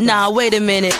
Nah, wait a minute.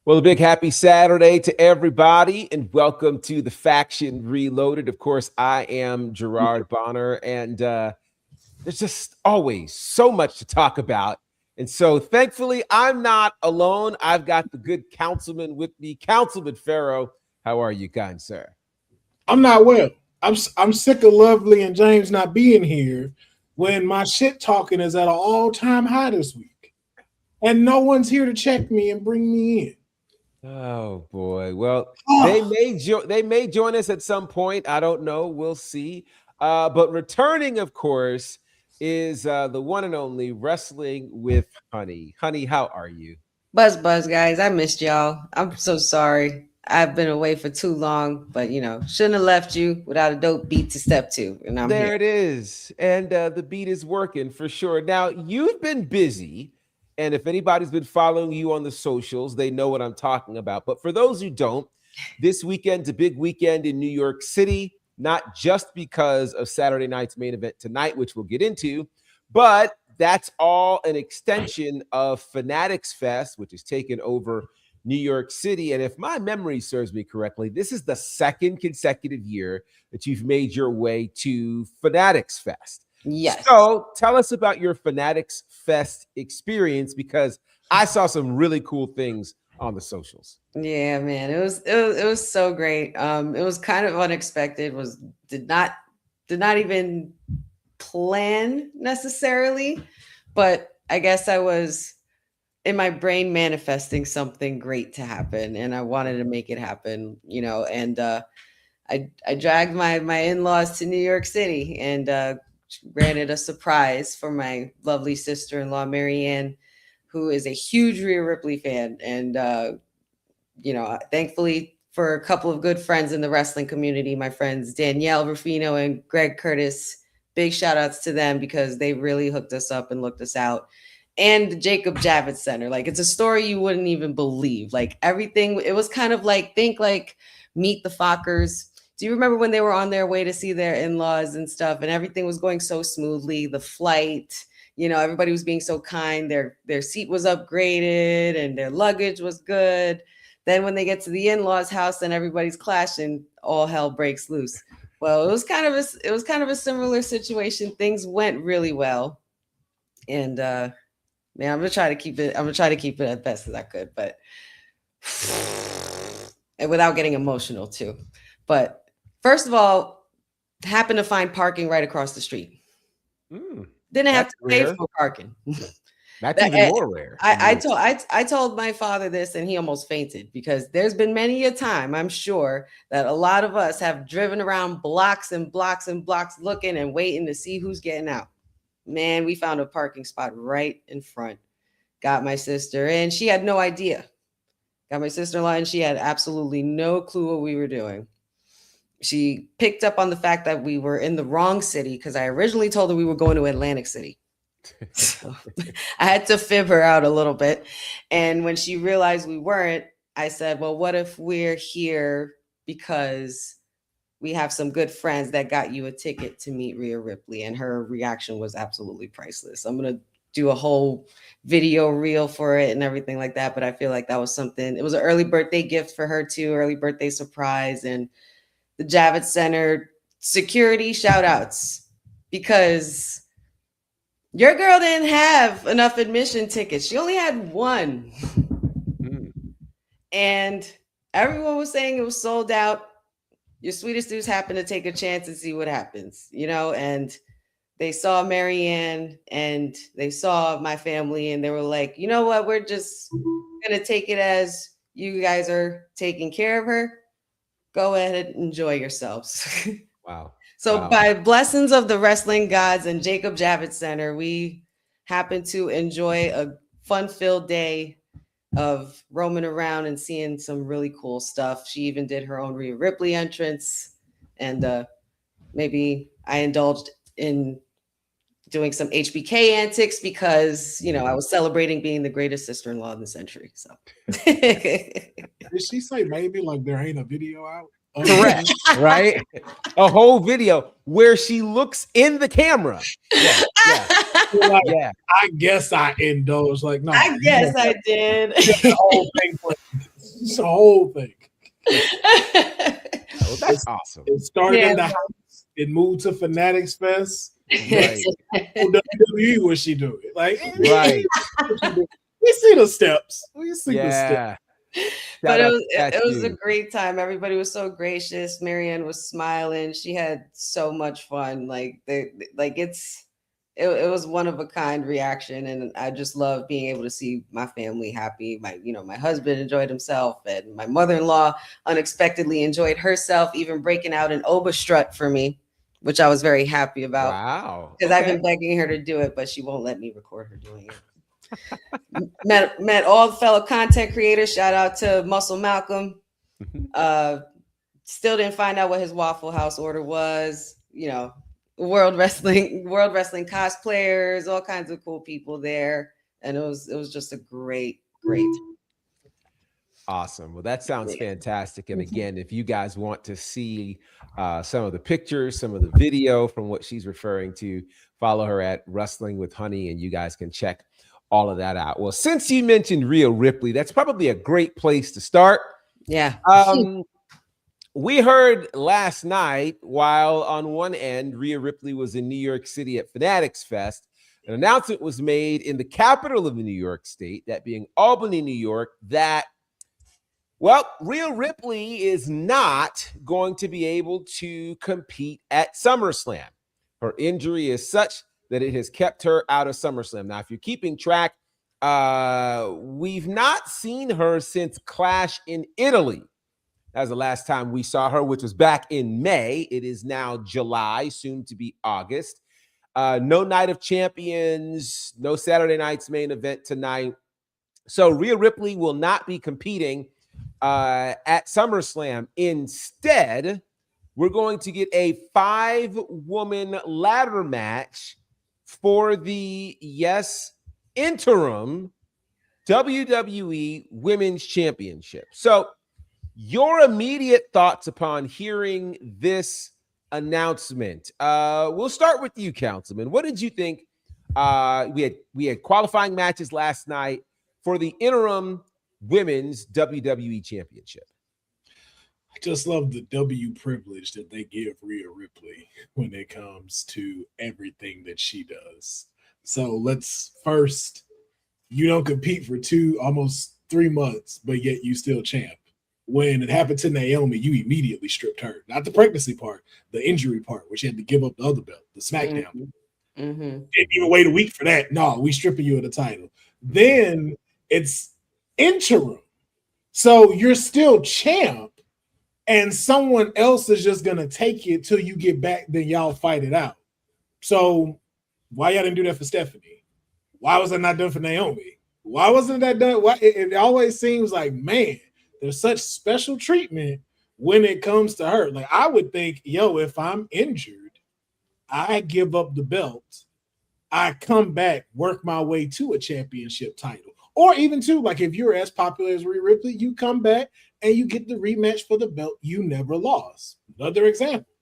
Well, a big happy Saturday to everybody, and welcome to the Faction Reloaded. Of course, I am Gerard Bonner, and there's just always so much to talk about. And so, thankfully, I'm not alone. I've got the good councilman with me, Councilman Farrow. How are you, kind sir? I'm not well. I'm sick of Lovely and James not being here when my shit talking is at an all-time high this week, and no one's here to check me and bring me in. Oh boy. Well, they may join us at some point. I don't know. We'll see. But returning, of course, is the one and only Wrestling with Honey. Honey, how are you? Buzz, guys. I missed y'all. I'm so sorry. I've been away for too long, but shouldn't have left you without a dope beat to step to. And I'm there. Here. It is, and the beat is working for sure. Now you've been busy, and if anybody's been following you on the socials, they know what I'm talking about. But for those who don't, this weekend's a big weekend in New York City. Not just because of Saturday night's main event tonight, which we'll get into, but that's all an extension of Fanatics Fest, which has taken over New York City. And if my memory serves me correctly, this is the second consecutive year that you've made your way to Fanatics Fest. Yes. So tell us about your Fanatics Fest experience, because I saw some really cool things on the socials. Yeah, man, it was so great. It was kind of unexpected. Did not even plan necessarily, but I guess I was in my brain manifesting something great to happen, and I wanted to make it happen. And I dragged my in-laws to New York City and granted a surprise for my lovely sister-in-law Marianne, who is a huge Rhea Ripley fan, and thankfully for a couple of good friends in the wrestling community, my friends Danielle Rufino and Greg Curtis. Big shout outs to them because they really hooked us up and looked us out. And the Jacob Javits Center. Like, it's a story you wouldn't even believe. Like, everything, it was kind of like, think like Meet the Fockers. Do you remember when they were on their way to see their in-laws and stuff, and everything was going so smoothly? The flight, everybody was being so kind. Their seat was upgraded and their luggage was good. Then when they get to the in-laws' house and everybody's clashing, all hell breaks loose. Well, it was kind of a similar situation. Things went really well, and man, I'm gonna try to keep it as best as I could, but and without getting emotional too. But first of all, happened to find parking right across the street. Didn't have to pay for parking. That's even more rare. I told my father this, and he almost fainted, because there's been many a time, I'm sure, that a lot of us have driven around blocks and blocks and blocks looking and waiting to see who's getting out. Man, we found a parking spot right in front. Got my sister, and she had no idea. Got my sister-in-law, and she had absolutely no clue what we were doing. She picked up on the fact that we were in the wrong city, because I originally told her we were going to Atlantic City. So I had to fib her out a little bit. And when she realized we weren't, I said, well, what if we're here because we have some good friends that got you a ticket to meet Rhea Ripley? And her reaction was absolutely priceless. I'm going to do a whole video reel for it and everything like that. But I feel like that was something, it was an early birthday gift for her too, early birthday surprise. And the Javits Center security shout outs, because your girl didn't have enough admission tickets. She only had one. And everyone was saying it was sold out. Your sweetest dudes happened to take a chance and see what happens, and they saw Marianne and they saw my family, and they were like, you know what? We're just going to take it as you guys are taking care of her. Go ahead and enjoy yourselves. Wow. So by blessings of the wrestling gods and Jacob Javits Center, we happened to enjoy a fun-filled day of roaming around and seeing some really cool stuff. She even did her own Rhea Ripley entrance, and maybe I indulged in doing some HBK antics because, you know, I was celebrating being the greatest sister-in-law in the century. So Did she say maybe like there ain't a video out? Correct, right? A whole video where she looks in the camera. Yeah, Like, yeah. I guess I indulged. Like, no, I guess I did. the whole thing. It's the whole thing. Oh, that's awesome. It started in the house. It moved to Fanatics Fest. Right. WWE, what she doing? Like, Right. We see the steps. We see the steps. Yeah. But Shout it out to was a you. great time. Everybody was so gracious. Marianne was smiling. She had so much fun. Like it was one of a kind reaction, and I just love being able to see my family happy. My husband enjoyed himself, and my mother-in-law unexpectedly enjoyed herself, even breaking out an Oba strut for me, which I was very happy about. Wow. Because I've been begging her to do it, but she won't let me record her doing it. met all the fellow content creators. Shout out to Muscle Malcolm. Still didn't find out what his Waffle House order was. You know, World Wrestling cosplayers, all kinds of cool people there, and it was just a great. Awesome. Well, that sounds fantastic. And again, if you guys want to see some of the pictures, some of the video from what she's referring to, follow her at Wrestling with Honey, and you guys can check all of that out. Well, since you mentioned Rhea Ripley, that's probably a great place to start. Yeah. We heard last night, while on one end, Rhea Ripley was in New York City at Fanatics Fest, an announcement was made in the capital of the New York State, that being Albany, New York, that, well, Rhea Ripley is not going to be able to compete at SummerSlam. Her injury is such that it has kept her out of SummerSlam. Now, if you're keeping track, we've not seen her since Clash in Italy. That was the last time we saw her, which was back in May. It is now July, soon to be August. No Night of Champions, no Saturday night's main event tonight. So Rhea Ripley will not be competing at SummerSlam. Instead, we're going to get a 5-woman ladder match for the, interim WWE Women's Championship. So your immediate thoughts upon hearing this announcement. We'll start with you, Councilman. What did you think? We had qualifying matches last night for the interim Women's WWE Championship. I just love the W privilege that they give Rhea Ripley when it comes to everything that she does. So let's first, you don't compete for almost 3 months, but yet you still champ. When it happened to Naomi, you immediately stripped her. Not the pregnancy part, the injury part, where she had to give up the other belt, the SmackDown. Didn't even wait a week for that. No, we stripping you of the title. Then it's interim. So you're still champ, and someone else is just going to take it till you get back, then y'all fight it out. So why y'all didn't do that for Stephanie? Why was that not done for Naomi? Why wasn't that done? Why it always seems like, man, there's such special treatment when it comes to her. Like, I would think, if I'm injured, I give up the belt. I come back, work my way to a championship title. Or even too, like if you're as popular as Rhea Ripley, you come back and you get the rematch for the belt you never lost. Another example.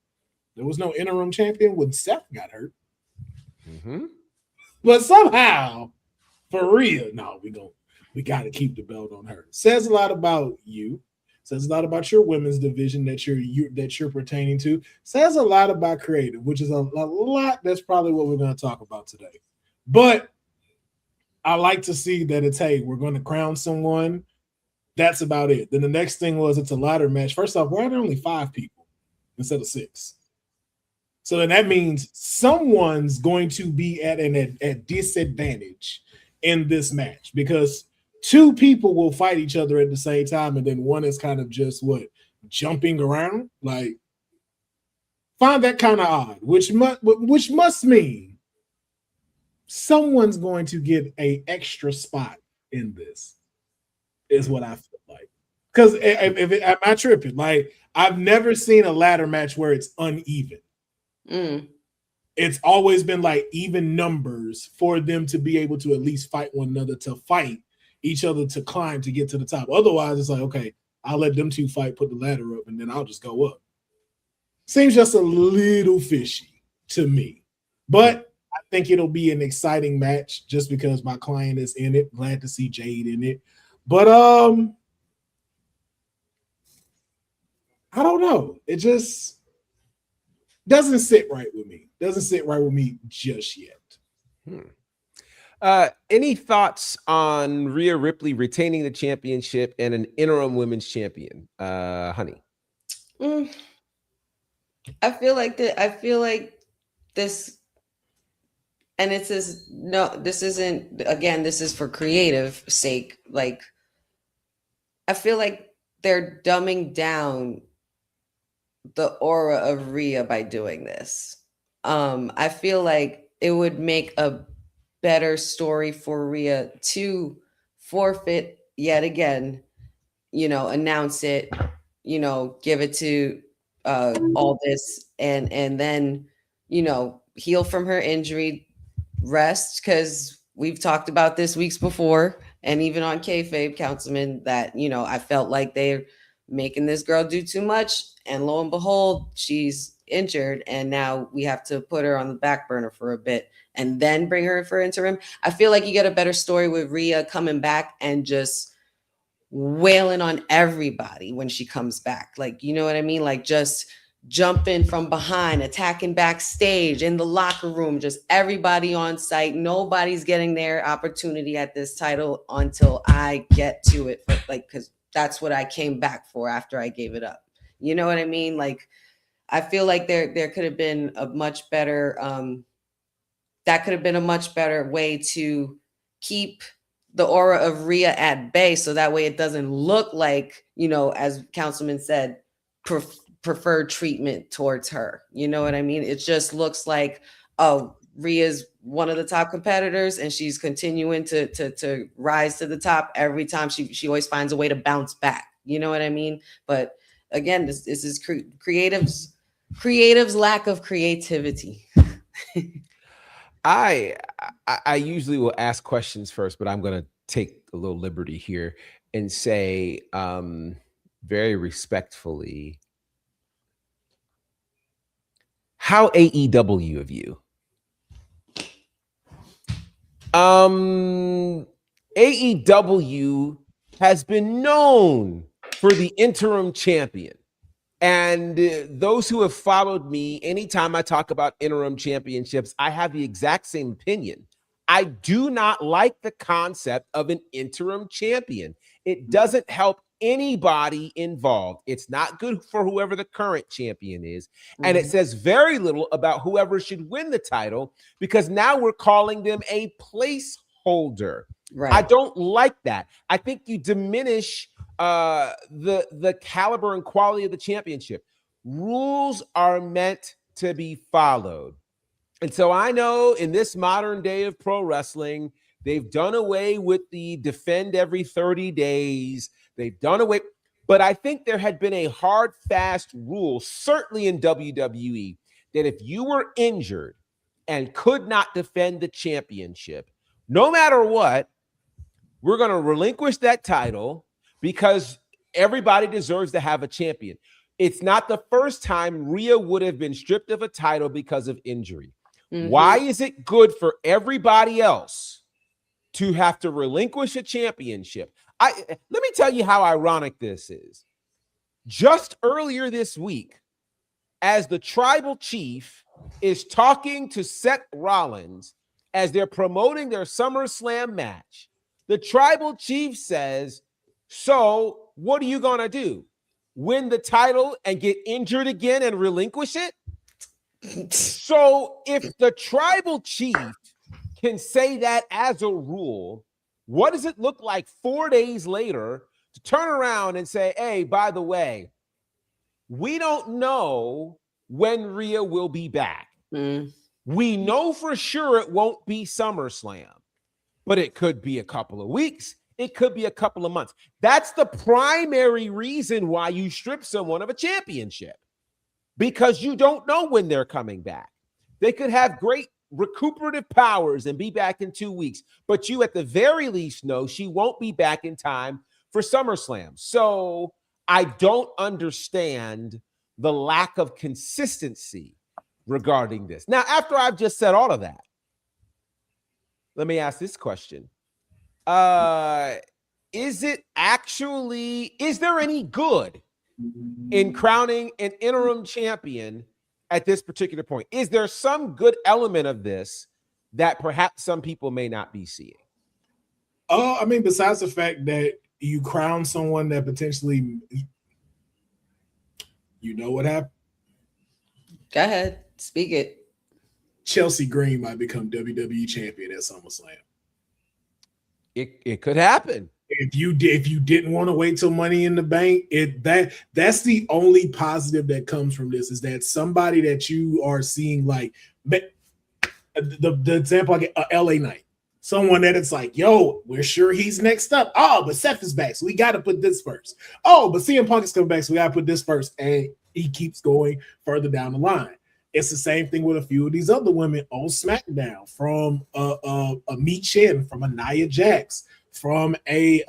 There was no interim champion when Seth got hurt. But somehow, for Rhea, no, we got to keep the belt on her. Says a lot about you. Says a lot about your women's division that you're pertaining to. Says a lot about creative, which is a lot. That's probably what we're going to talk about today. But I like to see that it's, hey, we're going to crown someone. That's about it. Then the next thing was it's a ladder match. First off, why are there only 5 people instead of 6? So then that means someone's going to be at a disadvantage in this match because 2 people will fight each other at the same time, and then one is kind of just jumping around. Like, find that kind of odd, which must mean someone's going to get an extra spot in this. Is what I feel like. Because am I tripping? Like, I've never seen a ladder match where it's uneven. it's always been like even numbers for them to be able to at least fight one another, to fight each other, to climb, to get to the top. Otherwise, it's like, okay, I'll let them two fight, put the ladder up, and then I'll just go up. Seems just a little fishy to me. But I think it'll be an exciting match just because my client is in it. Glad to see Jade in it. But I don't know. It just doesn't sit right with me. Doesn't sit right with me just yet. Any thoughts on Rhea Ripley retaining the championship and an interim women's champion? Honey. I feel like this, and it says no, this isn't, again, this is for creative sake. Like, I feel like they're dumbing down the aura of Rhea by doing this. I feel like it would make a better story for Rhea to forfeit yet again, announce it, give it to Aldis, and then, heal from her injury, rest, because we've talked about this weeks before, and even on Kayfabe, Councilman, that, I felt like they're making this girl do too much, and lo and behold, she's injured, and now we have to put her on the back burner for a bit and then bring her in for interim. I feel like you get a better story with Rhea coming back and just wailing on everybody when she comes back. Like, you know what I mean? Like, just jumping from behind, attacking backstage, in the locker room, just everybody on site. Nobody's getting their opportunity at this title until I get to it, because that's what I came back for after I gave it up. You know what I mean? Like, I feel like there could have been a much better, that could have been a much better way to keep the aura of Rhea at bay, so that way it doesn't look like, as Councilman said, preferred treatment towards her. You know what I mean? It just looks like, oh, Rhea's one of the top competitors, and she's continuing to rise to the top every time. She always finds a way to bounce back. You know what I mean? But again, this is creatives' lack of creativity. I usually will ask questions first, but I'm going to take a little liberty here and say, very respectfully, how AEW of you? AEW has been known for the interim champion. And those who have followed me, anytime I talk about interim championships, I have the exact same opinion. I do not like the concept of an interim champion. It doesn't help anybody involved. It's not good for whoever the current champion is. And it says very little about whoever should win the title, because now we're calling them a placeholder. Right. I don't like that. I think you diminish the caliber and quality of the championship. Rules are meant to be followed. And so I know in this modern day of pro wrestling, they've done away with the defend every 30 days. They've done away, but I think there had been a hard, fast rule, certainly in WWE, that if you were injured and could not defend the championship, no matter what, we're going to relinquish that title, because everybody deserves to have a champion. It's not the first time Rhea would have been stripped of a title because of injury. Why is it good for everybody else to have to relinquish a championship? Let me tell you how ironic this is. Just earlier this week, as the tribal chief is talking to Seth Rollins as they're promoting their SummerSlam match, the tribal chief says, so what are you going to do? Win the title and get injured again and relinquish it? So if the tribal chief can say that as a rule, what does it look like 4 days later to turn around and say, hey, by the way, we don't know when Rhea will be back. We know for sure it won't be SummerSlam, but it could be a couple of weeks. It could be a couple of months. That's the primary reason why you strip someone of a championship, because you don't know when they're coming back. They could have great recuperative powers and be back in 2 weeks. But you, at the very least, know she won't be back in time for SummerSlam. So I don't understand the lack of consistency regarding this. Now, after I've just said all of that, let me ask this question. Is there any good in crowning an interim champion at this particular point? Is there some good element of this that perhaps some people may not be seeing? I mean, besides the fact that you crown someone that potentially, you know what happened? Go ahead, speak it. Chelsea Green might become WWE champion at SummerSlam. It could happen. If you didn't want to wait till Money in the Bank, that's the only positive that comes from this, is that somebody that you are seeing, like the example I get, LA Knight, someone that it's like, yo, we're sure he's next up. Oh, but Seth is back, so we got to put this first. Oh, but CM Punk is coming back, so we got to put this first, and he keeps going further down the line. It's the same thing with a few of these other women on SmackDown, from a Mi Chen, from a Nia Jax, from a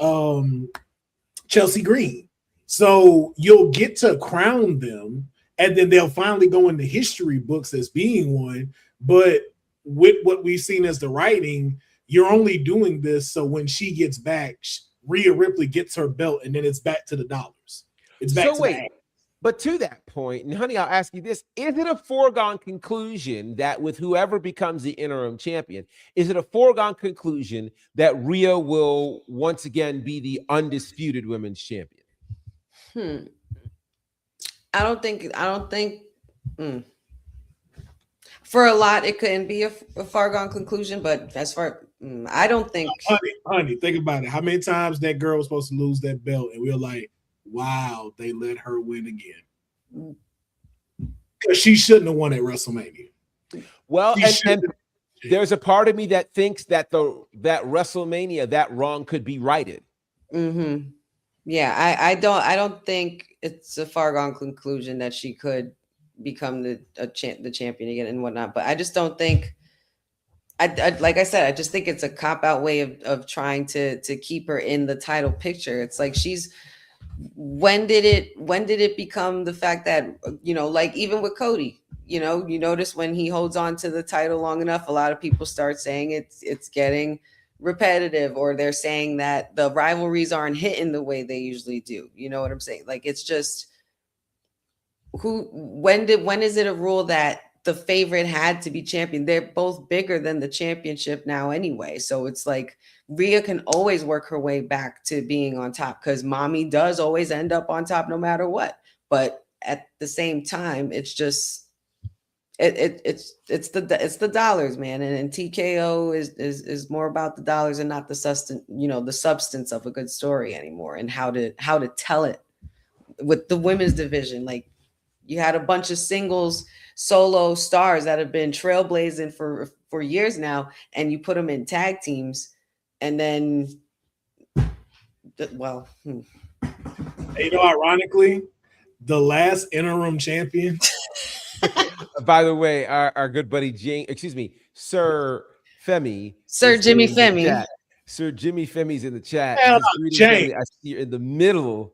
Chelsea Green. So you'll get to crown them, and then they'll finally go in the history books as being one. But with what we've seen as the writing, you're only doing this so when she gets back, Rhea Ripley gets her belt, and then it's back to the dollars. It's back to the But to that point, and honey, I'll ask you this: is it a foregone conclusion that with whoever becomes the interim champion, is it a foregone conclusion that Rhea will once again be the undisputed women's champion? I don't think. For a lot, it couldn't be a foregone conclusion, but as far, I don't think. Honey, think about it. How many times that girl was supposed to lose that belt, and we were like, wow, they let her win again. Because she shouldn't have won at WrestleMania. Well, and there's a part of me that thinks that that WrestleMania, that wrong could be righted. Mm-hmm. Yeah, I don't think it's a foregone conclusion that she could become the champion again and whatnot. But I just don't think. Like I said, I just think it's a cop-out way of trying to keep her in the title picture. It's like she's. When did it become the fact that, like even with Cody, you notice when he holds on to the title long enough, a lot of people start saying it's getting repetitive, or they're saying that the rivalries aren't hitting the way they usually do. You know what I'm saying? Like, it's just when is it a rule that the favorite had to be champion? They're both bigger than the championship now anyway. So it's like Rhea can always work her way back to being on top, because mommy does always end up on top no matter what. But at the same time, it's just it's the dollars, man. And TKO is more about the dollars and not the substance of a good story anymore, and how to tell it. With the women's division, like, you had a bunch of singles solo stars that have been trailblazing for years now, and you put them in tag teams, and then, ironically, the last interim champion. By the way, our good buddy Sir Femi, Sir Jimmy Femi, Sir Jimmy Femi's in the chat. I see you're in the middle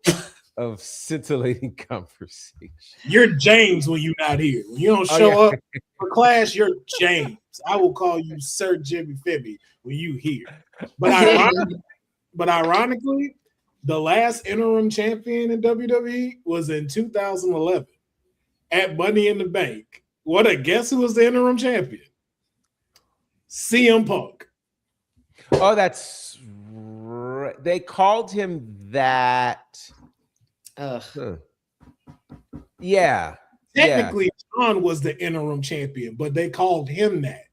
of scintillating conversation. You're James when you're not here. When you don't show up for class, you're James. I will call you Sir Jimmy Femi when you here. But ironically, the last interim champion in WWE was in 2011 at Money in the Bank. Guess who was the interim champion? CM Punk. Oh, that's right. They called him that. Yeah. Technically, John was the interim champion, but they called him that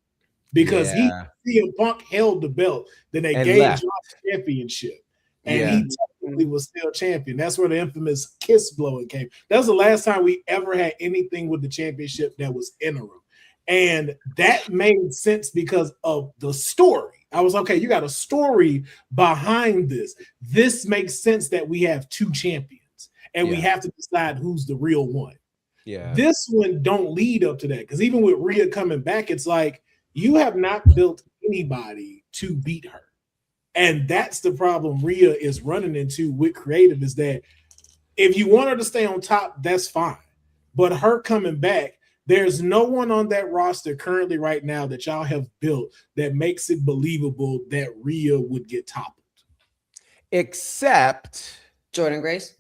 because CM Punk held the belt. Then they gave John the championship, and he technically was still champion. That's where the infamous kiss blowing came. That was the last time we ever had anything with the championship that was interim, and that made sense because of the story. I was okay. You got a story behind this. This makes sense that we have two champions. And we have to decide who's the real one. Yeah. This one don't lead up to that, because even with Rhea coming back, it's like you have not built anybody to beat her. And that's the problem Rhea is running into with creative, is that if you want her to stay on top, that's fine. But her coming back, there's no one on that roster currently right now that y'all have built that makes it believable that Rhea would get toppled. Except Jordan Grace.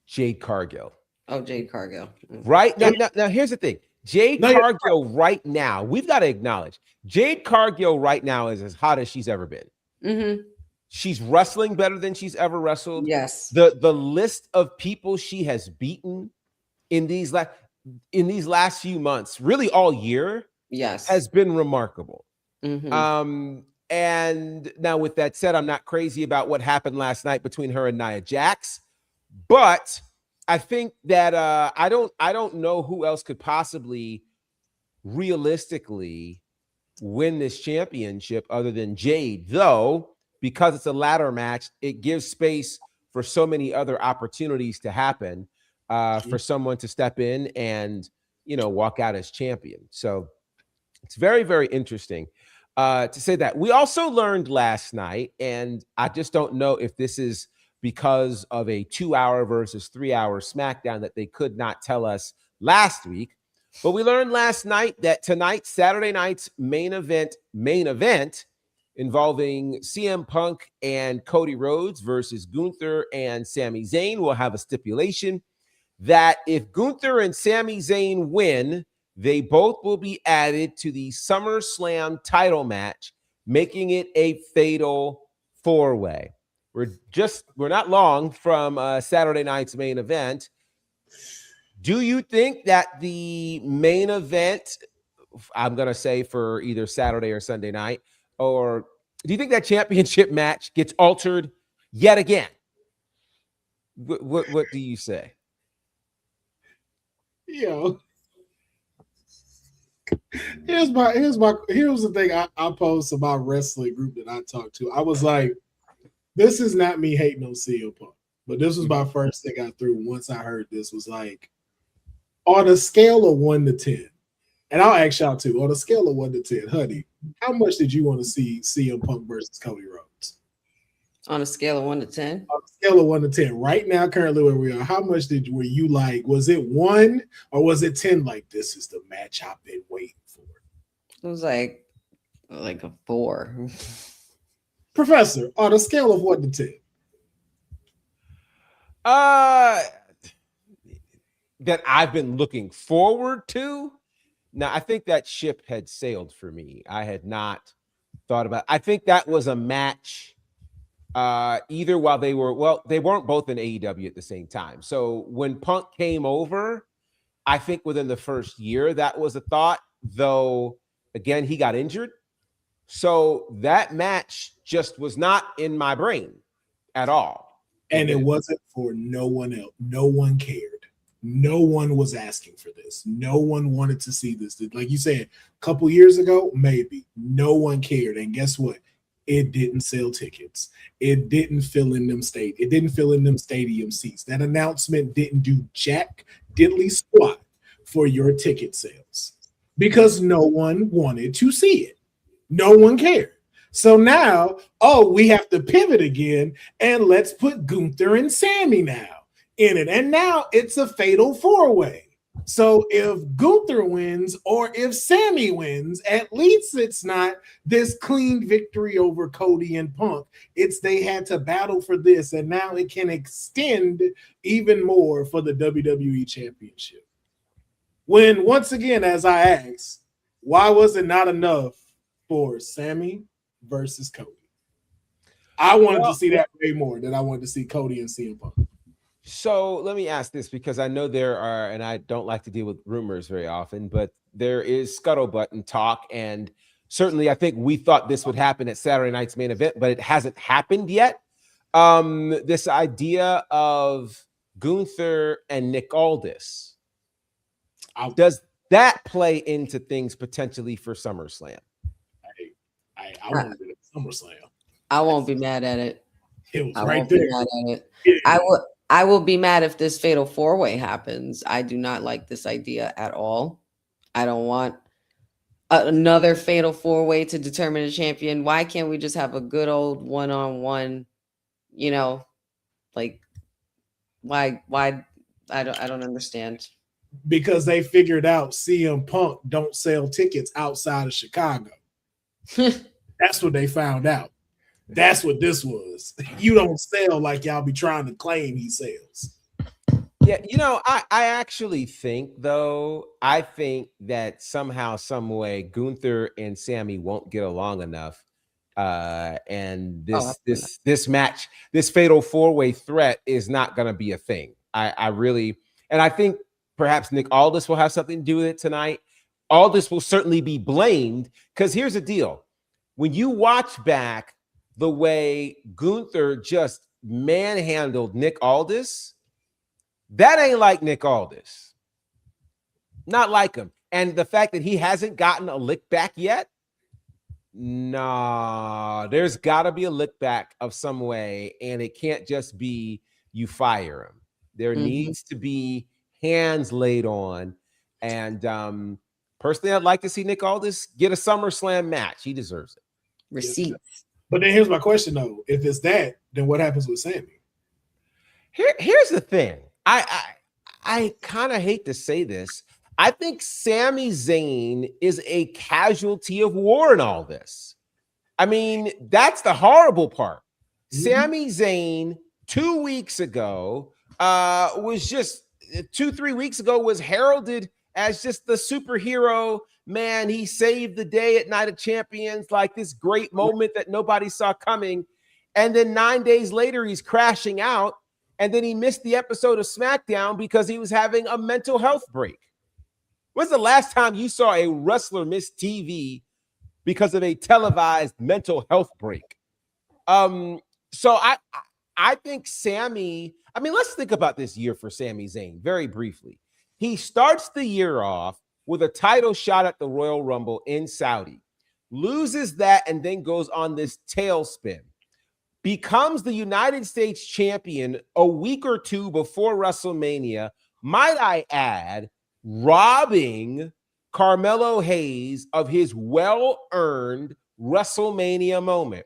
Jade Cargill. Oh, Jade Cargill. Right now, here's the thing. Jade Cargill right now, we've got to acknowledge Jade Cargill right now is as hot as she's ever been. Mm-hmm. She's wrestling better than she's ever wrestled. Yes. The list of people she has beaten in these last few months, really all year, yes, has been remarkable. Mm-hmm. And now with that said, I'm not crazy about what happened last night between her and Nia Jax, but I think that I don't know who else could possibly realistically win this championship other than Jade, though, because it's a ladder match, it gives space for so many other opportunities to happen, for someone to step in and, walk out as champion. So it's very, very interesting to say that. We also learned last night, and I just don't know if this is because of a 2-hour versus 3-hour SmackDown that they could not tell us last week. But we learned last night that tonight, Saturday night's main event involving CM Punk and Cody Rhodes versus Gunther and Sami Zayn will have a stipulation that if Gunther and Sami Zayn win, they both will be added to the SummerSlam title match, making it a fatal 4-way. We're not long from Saturday night's main event. Do you think that the main event, I'm going to say for either Saturday or Sunday night, or do you think that championship match gets altered yet again? What do you say? Yo, here's the thing I posed to my wrestling group that I talked to. I was like, this is not me hating on CM Punk, but this was my first thing I threw once I heard this, was like, on a scale of 1 to 10, and I'll ask y'all too, on a scale of 1 to 10, honey, how much did you want to see CM Punk versus Cody Rhodes? On a scale of 1 to 10? On a scale of 1 to 10, right now, currently where we are, how much were you like? Was it 1 or was it 10? Like, this is the match I've been waiting for. It was like a 4. Professor, on a scale of 1 to 10. That I've been looking forward to. Now, I think that ship had sailed for me. I had not thought about. I think that was a match. Either while they weren't both in AEW at the same time. So when Punk came over, I think within the first year that was a thought. Though again, he got injured, so that match just was not in my brain at all. And it wasn't for no one else. No one cared. No one was asking for this. No one wanted to see this. Like you said, a couple years ago, maybe. No one cared. And guess what? It didn't sell tickets. It didn't fill in them It didn't fill in them stadium seats. That announcement didn't do jack diddly squat for your ticket sales because no one wanted to see it. No one cared. So now, we have to pivot again, and let's put Gunther and Sami now in it. And now it's a fatal 4-way. So if Gunther wins or if Sami wins, at least it's not this clean victory over Cody and Punk. It's they had to battle for this, and now it can extend even more for the WWE Championship. When, once again, as I asked, why was it not enough for Sami versus Cody? I wanted to see that way more than I wanted to see Cody and CM Punk. So let me ask this, because I know there are, and I don't like to deal with rumors very often, but there is scuttlebutt and talk. And certainly I think we thought this would happen at Saturday night's main event, but it hasn't happened yet. This idea of Gunther and Nick Aldis, does that play into things potentially for SummerSlam? I wanted it at SummerSlam. I won't be mad at it. It was right there. I I will be mad if this fatal 4-way happens. I do not like this idea at all. I don't want another fatal 4-way to determine a champion. Why can't we just have a good old one-on-one, you know, like why I don't understand. Because they figured out CM Punk don't sell tickets outside of Chicago. That's what they found out. That's what this was. You don't sell like y'all be trying to claim he sells. Yeah, I actually think, though, I think that somehow, some way, Gunther and Sammy won't get along enough. And this match, this fatal 4-way threat is not going to be a thing. I really, and I think perhaps Nick Aldis will have something to do with it tonight. Aldis will certainly be blamed, because here's the deal. When you watch back the way Gunther just manhandled Nick Aldis, that ain't like Nick Aldis. Not like him. And the fact that he hasn't gotten a lick back yet, nah, there's got to be a lick back of some way, and it can't just be you fire him. There needs to be hands laid on. And personally, I'd like to see Nick Aldis get a SummerSlam match. He deserves it. Receipts. But then here's my question, though. If it's that, then what happens with Sammy? Here's the thing. I kind of hate to say this. I think Sami Zayn is a casualty of war in all this. I mean, that's the horrible part. Sami Zayn 2 weeks ago was just 2-3 weeks ago was heralded as just the superhero. Man, he saved the day at Night of Champions, like this great moment that nobody saw coming. And then 9 days later, he's crashing out. And then he missed the episode of SmackDown because he was having a mental health break. When's the last time you saw a wrestler miss TV because of a televised mental health break? So I think Sammy, I mean, let's think about this year for Sami Zayn very briefly. He starts the year off with a title shot at the Royal Rumble in Saudi, loses that, and then goes on this tailspin. Becomes the United States champion a week or two before WrestleMania, might I add, robbing Carmelo Hayes of his well-earned WrestleMania moment.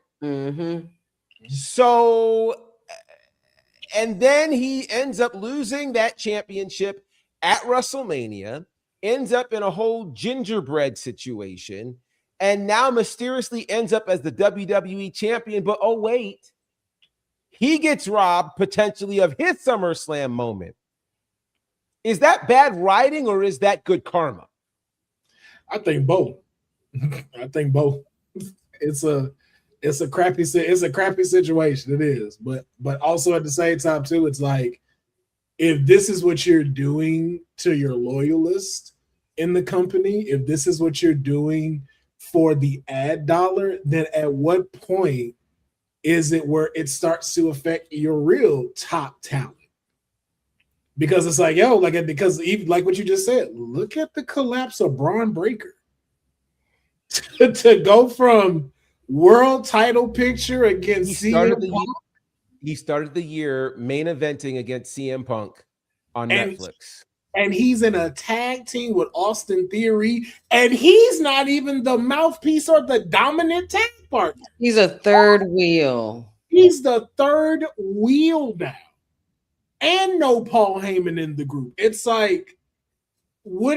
So, and then he ends up losing that championship at WrestleMania, ends up in a whole gingerbread situation, and now mysteriously ends up as the WWE champion. But oh, wait, he gets robbed potentially of his SummerSlam moment. Is that bad writing or is that good karma? I think both. I think both. It's a crappy situation. It is, but also at the same time too, it's like, if this is what you're doing to your loyalists in the company, if this is what you're doing for the ad dollar, then at what point is it where it starts to affect your real top talent? Because it's like, yo, because even like what you just said, look at the collapse of Braun Breaker. to go from world title picture against CM Punk. He started the year main eventing against CM Punk on Netflix. And he's in a tag team with Austin Theory, and he's not even the mouthpiece or the dominant tag partner. He's a third wheel. He's the third wheel now. And no Paul Heyman in the group. It's like, what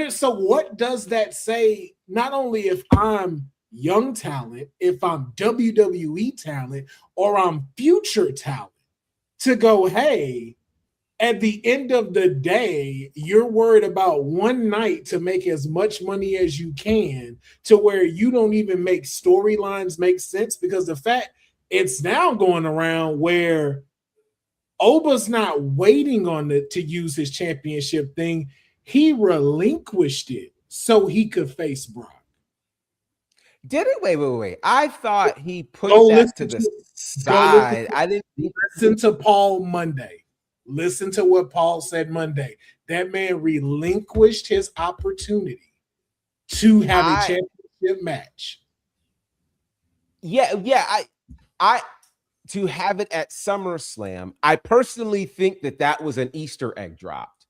does that say? Not only if I'm young talent, if I'm WWE talent, or I'm future talent, to go, hey, at the end of the day, you're worried about one night to make as much money as you can, to where you don't even make storylines make sense, because the fact it's now going around where Oba's not waiting on it to use his championship thing. He relinquished it so he could face Brock. Did it? Wait. I thought he put that to the side. I didn't listen to Paul Monday. Listen to what Paul said Monday. That man relinquished his opportunity to have a championship match. Yeah. I to have it at SummerSlam, I personally think that was an Easter egg dropped.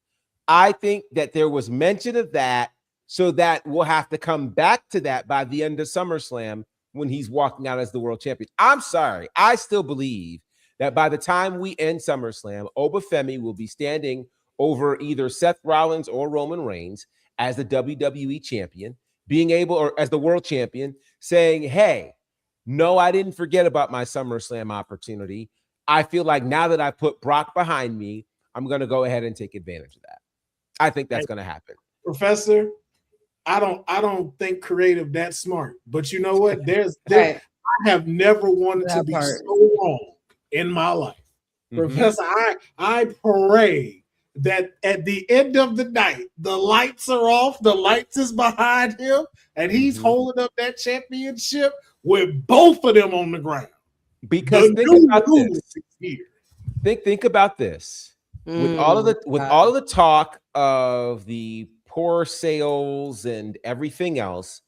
I think that there was mention of that, so that we'll have to come back to that by the end of SummerSlam when he's walking out as the world champion. I'm sorry. I still believe that by the time we end SummerSlam, Obafemi will be standing over either Seth Rollins or Roman Reigns as the WWE champion, being able, or as the world champion, saying, hey, no, I didn't forget about my SummerSlam opportunity. I feel like now that I put Brock behind me, I'm going to go ahead and take advantage of that. I think that's going to happen. Professor, I don't think creative that smart. But you know what? Right. I have never wanted to be part. so wrong in my life. Professor, I pray that at the end of the night, the lights are off, the lights is behind him, and he's holding up that championship with both of them on the ground. Because think about this. Think about this. With all of the talk of the poor sales and everything else,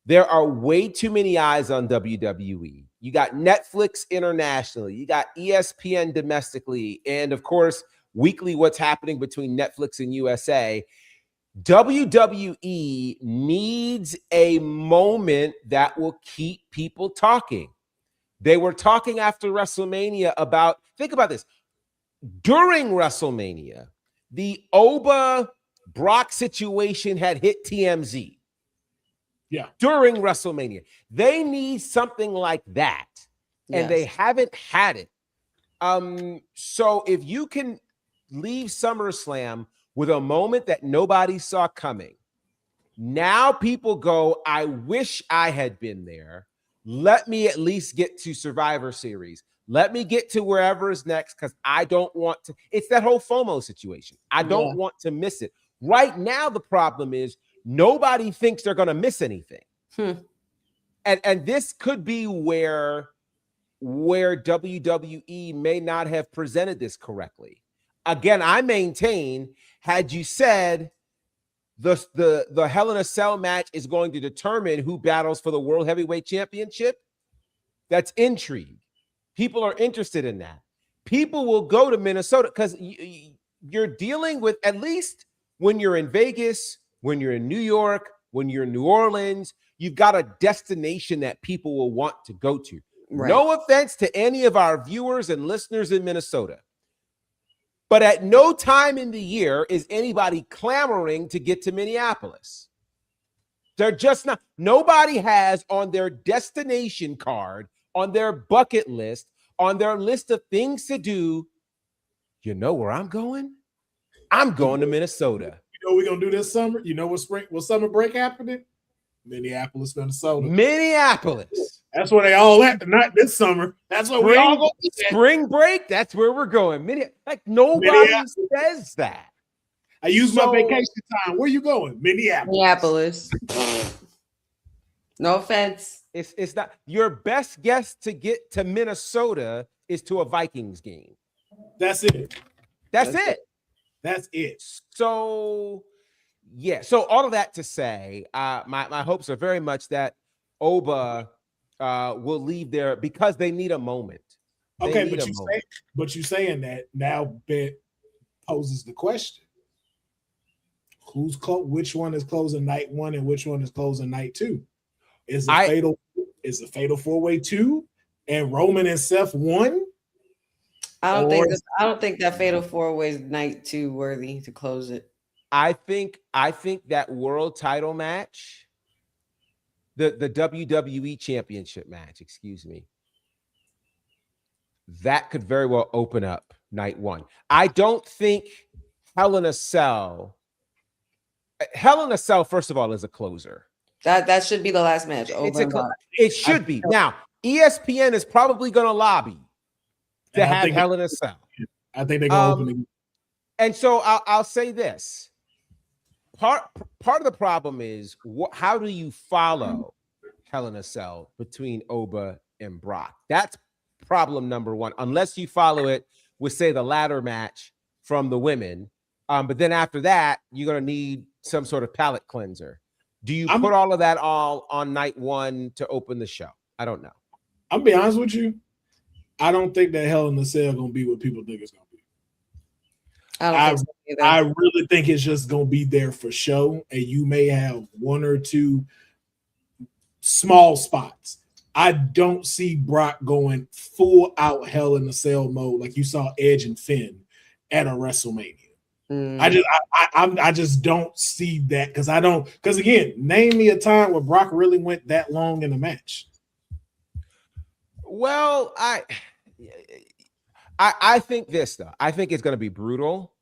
there are way too many eyes on WWE. You got Netflix internationally, you got ESPN domestically, and of course, weekly what's happening between Netflix and USA. WWE needs a moment that will keep people talking. They were talking after WrestleMania about, think about this, during WrestleMania, the Oba Brock situation had hit TMZ. Yeah. During WrestleMania. They need something like that. And they haven't had it. So if you can leave SummerSlam with a moment that nobody saw coming, now people go, I wish I had been there. Let me at least get to Survivor Series. Let me get to wherever is next, because I don't want to. It's that whole FOMO situation. I don't want to miss it. Right now, the problem is nobody thinks they're going to miss anything. And this could be where WWE may not have presented this correctly. Again, I maintain, had you said the Hell in a Cell match is going to determine who battles for the World Heavyweight Championship, that's intrigue. People are interested in that. People will go to Minnesota because you're dealing with, at least when you're in Vegas, when you're in New York, when you're in New Orleans, you've got a destination that people will want to go to. Right. No offense to any of our viewers and listeners in Minnesota, but at no time in the year is anybody clamoring to get to Minneapolis. They're just not. Nobody has on their destination card, on their bucket list, on their list of things to do. You know where I'm going? I'm going to Minnesota. You know what we're going to do this summer? You know what summer break happening? Minneapolis, Minnesota. Minneapolis. That's where they all at. Not this summer. That's where we all go. Spring break, that's where we're going. Like nobody says that. I use my vacation time. Where you going? Minneapolis. No offense. It's not your best guess to get to Minnesota is to a Vikings game. That's it. That's it. That's it. So yeah. So all of that to say, my hopes are very much that Oba will leave there because they need a moment. Okay, but you saying that now poses the question: which one is closing night one and which one is closing night two? Is a fatal four-way 2 and Roman and Seth 1? I don't think that fatal four-way is night 2 worthy to close it. I think that world title match, the WWE championship match, excuse me, that could very well open up night 1. I don't think Hell in a Cell, first of all, is a closer. That should be the last match. It should be. Now, ESPN is probably going to lobby to have Hell in a Cell. I think they're going to open it. And so I'll say this. Part of the problem is how do you follow Hell in a Cell between Oba and Brock? That's problem number one, unless you follow it with, say, the ladder match from the women. But then after that, you're going to need some sort of palate cleanser. Do you put all of that all on night 1 to open the show? I don't know. I'll be honest with you. I don't think that Hell in a Cell gonna be what people think it's gonna be. I don't think so either. I really think it's just gonna be there for show, and you may have one or two small spots. I don't see Brock going full out Hell in a Cell mode like you saw Edge and Finn at a WrestleMania. I just don't see that because again, name me a time where Brock really went that long in a match. Well, I think this though. I think it's going to be brutal.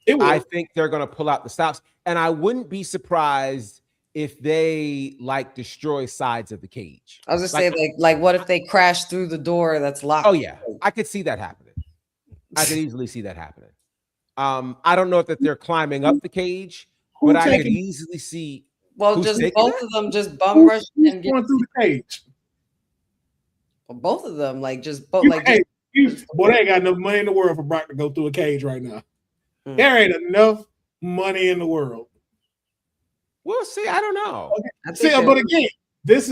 I think they're going to pull out the stops, and I wouldn't be surprised if they like destroy sides of the cage. I was gonna say like what if they crash through the door that's locked? Oh yeah, I could see that happening. I could easily see that happening. I don't know if that they're climbing up the cage, but I could easily see. Well, just both of them just bum rush and going through the cage. Well, both of them, like just both, like. Boy, they ain't got enough money in the world for Brock to go through a cage right now. There ain't enough money in the world. We'll see. I don't know. Okay. See, but again,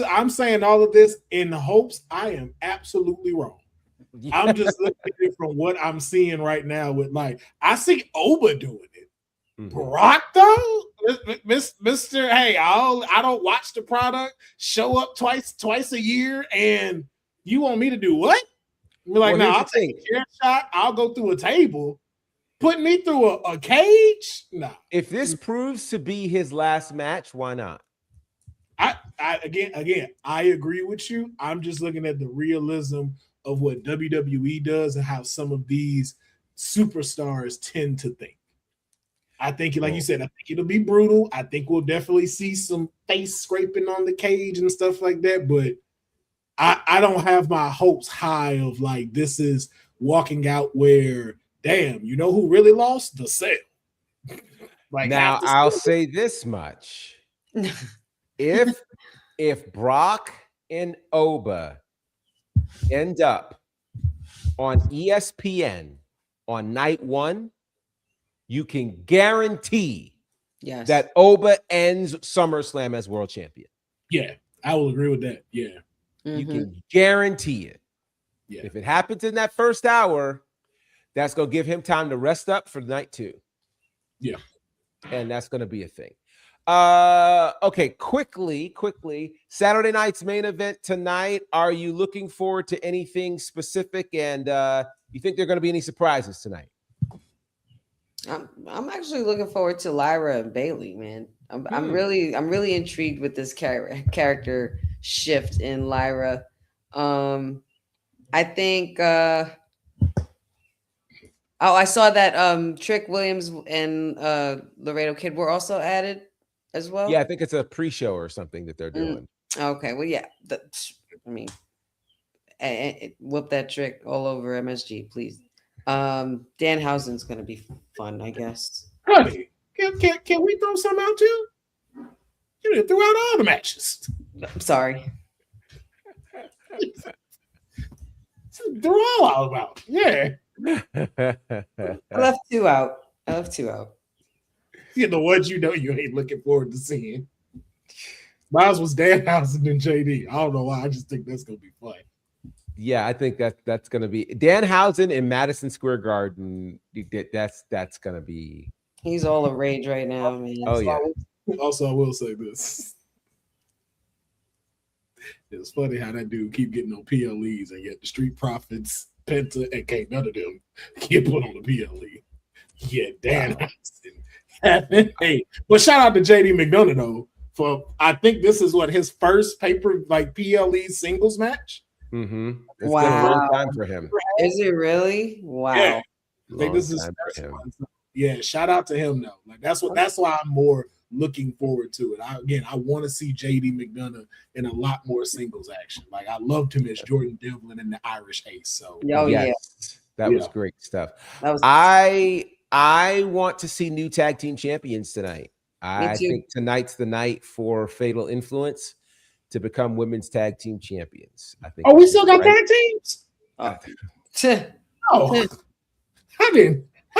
I'm saying all of this in hopes I am absolutely wrong. Yeah. I'm just looking at it from what I'm seeing right now with I see Oba doing it. Mm-hmm. Brock though, Mr. Hey, I don't watch the product, show up twice a year, and you want me to do what? We're like, no, I'll take a chair shot, I'll go through a table. Put me through a cage? No. If this proves to be his last match, why not? Again, I agree with you. I'm just looking at the realism of what WWE does and how some of these superstars tend to think. I think, like you said, I think it'll be brutal. I think we'll definitely see some face scraping on the cage and stuff like that. But I don't have my hopes high of this is walking out where, damn, you know who really lost? The Cell. Now I'll say this much: if Brock and Oba end up on ESPN on night one, you can guarantee that Oba ends SummerSlam as world champion. Yeah, I will agree with that. Yeah. You can guarantee it. Yeah. If it happens in that first hour, that's going to give him time to rest up for night two. Yeah. And that's going to be a thing. Okay, quickly. Saturday night's main event tonight. Are you looking forward to anything specific? And you think there are going to be any surprises tonight? I'm actually looking forward to Lyra and Bailey, man. I'm really intrigued with this character shift in Lyra. I think I saw that Trick Williams and Laredo Kid were also added as well. Yeah, I think it's a pre-show or something that they're doing. Okay, well, yeah. Whoop that Trick all over MSG, please. Danhausen's gonna be fun, I guess. Honey, can we throw some out too? You done threw out all the matches. I'm sorry. Threw all out. Yeah. I left two out. You know what? You ain't looking forward to seeing. Mine was Danhausen and JD. I don't know why. I just think that's gonna be fun. Yeah, I think that's gonna be Danhausen in Madison Square Garden. That's gonna be. He's all the rage right now, man. Oh yeah. Also, I will say this. It's funny how that dude keep getting on PLEs, and yet the Street Profits, Penta, and can't none of them get put on the PLE. Yeah, Danhausen. Hey, but shout out to JD McDonough though. For I think this is his first PLE singles match. Mm-hmm. It's been a long time for him. Is it really? Wow. Yeah. I think this is first one. Yeah, shout out to him though. That's why I'm more looking forward to it. I want to see JD McDonough in a lot more singles action. I loved him as Jordan Devlin in the Irish Ace. So that was great stuff. I want to see new tag team champions tonight. I think tonight's the night for Fatal Influence to become women's tag team champions. I think. Oh, we still got tag teams? Oh, I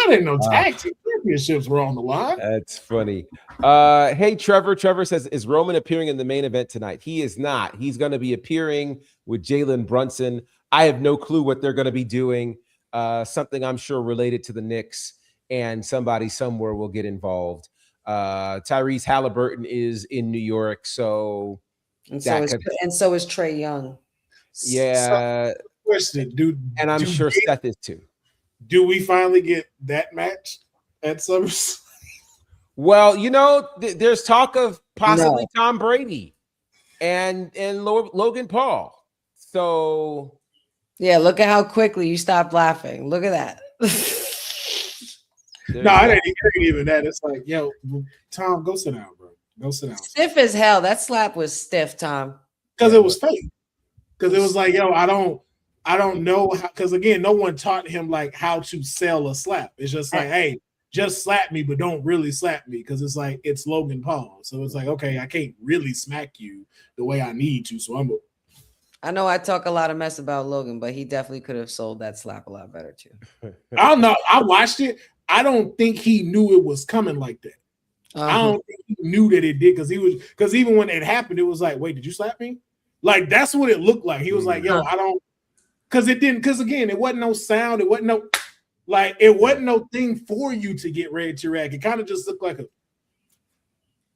didn't know tag team championships were on the line. That's funny. Hey, Trevor. Trevor says, is Roman appearing in the main event tonight? He is not. He's going to be appearing with Jalen Brunson I have no clue what they're going to be doing. Something I'm sure related to the Knicks, and somebody somewhere will get involved. Tyrese Halliburton is in New York, so And that so is could, and so is Trey Young. So, yeah. question: And I'm sure Seth is too. Do we finally get that match at SummerSlam? Well, there's talk of possibly No. Tom Brady and Logan Paul. So Yeah, look at how quickly you stopped laughing. Look at that. No, it ain't even that. It's like, yo, Tom, go sit down, bro. Go sit down. Stiff as hell. That slap was stiff, Tom. Because it was fake. Because it was like, yo, I don't know how. Because again, no one taught him like how to sell a slap. It's just like, hey, just slap me, but don't really slap me. Because it's like it's Logan Paul, so it's like, okay, I can't really smack you the way I need to. So I know I talk a lot of mess about Logan, but he definitely could have sold that slap a lot better too. I don't know. I watched it. I don't think he knew it was coming like that. I don't think he knew that it did because even when it happened, it was like, wait, did you slap me? Like that's what it looked like. He was like, yo, I don't, because it didn't, because again, it wasn't no sound, it wasn't no thing for you to get ready to react. It kind of just looked like